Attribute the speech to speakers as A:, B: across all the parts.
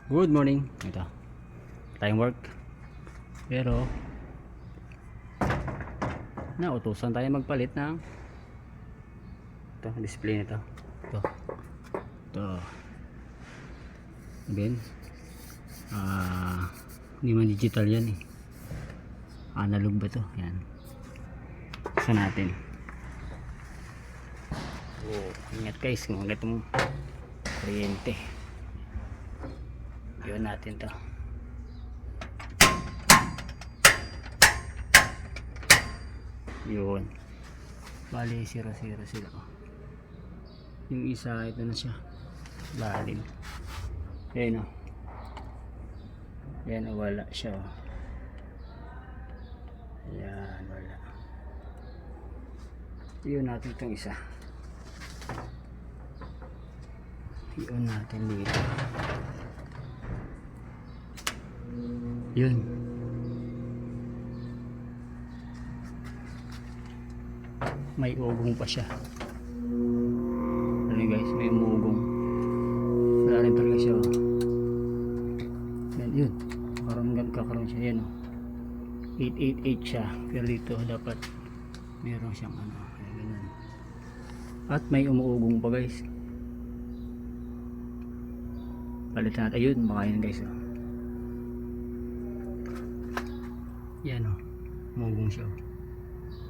A: Good morning. Ito. Time work. Pero nautusan tayo magpalit ng ito, display nito. Ito. Ito. Again. Hindi man digital yan eh. Analog ba to? Yan. Isa natin. Oh, ingat guys kung itong kuryente. Yun natin to. Yun. Bali 0-0 sila. Yung isa ito na siya. Lalim. Ayan o. Ayan o, wala siya o. Ayan, wala. Yun natin itong isa. Yun natin dito. Yun. May ugong pa siya. Ano guys, may umugong. Wala rin talaga siya. Yan, yun. Parang kakaroon siya. Yan o. 888 siya. Pero dito dapat meron siyang ano. Ganun. At may umuugong pa guys. Palitan natin. Ayun, makain guys o. Yan o. Umugong siya o.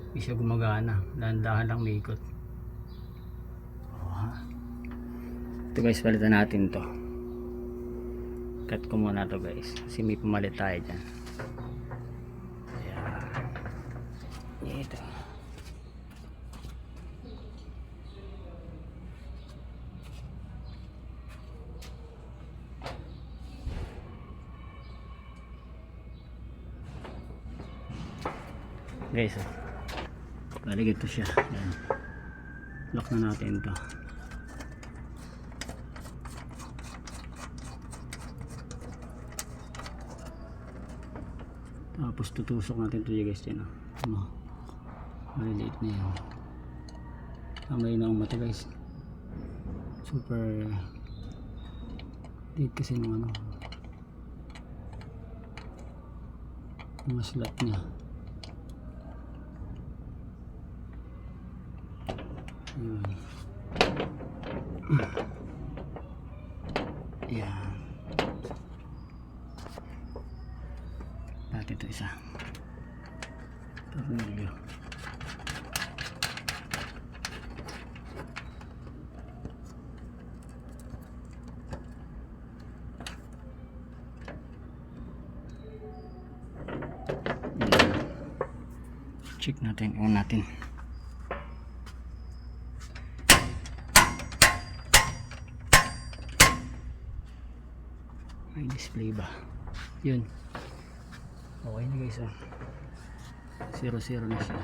A: Hindi siya gumagana, dahan-dahan lang may ikot. Ito guys, palitan natin to. Cut ko muna to guys kasi may pumalit tayo dyan. Ayan. Ito guys oh. Balik ito siya. Ayan. Lock na natin ito. Tapos tutusok natin ito guys dyan. Maliliit na yan. Kamay na ang mata guys. Super liit kasi ng ano. Mga slot niya. Yan. Natin ito isa. Tornilyo. Check natin, on natin. May display ba? Yun. Okay na guys oh. 0-0 na siya.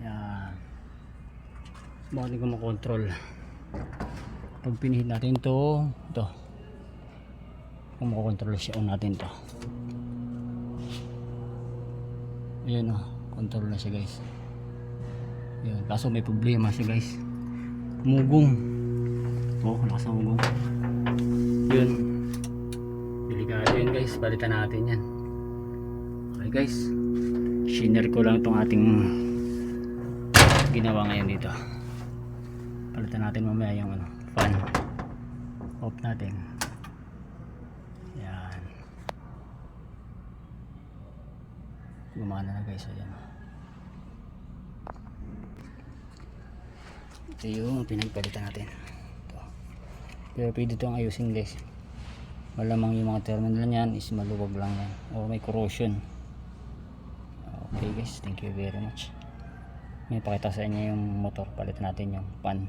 A: Yan. Bakit ko makontrol. Pag pinihit natin to, ito. Kung makontrol siya, on natin to. Ayan oh. Control na siya guys. Yan. Kaso may problema siya guys. Mugong. Oh, nakasamugong. Yun, delikado yun guys, balitan natin yan. Okay guys, shiner ko lang itong ating ginawa ngayon dito. Palitan natin mamaya yung ano, fan. Off natin. Yan, gumana na guys. Ayan. Ito yung pinagpalitan natin. Pero pwede itong ayusin guys. Malamang yung mga terminal niyan is maluwag lang yan o may corrosion. Okay guys, thank you very much. May pakita sa inyo yung motor. Palitan natin yung pan.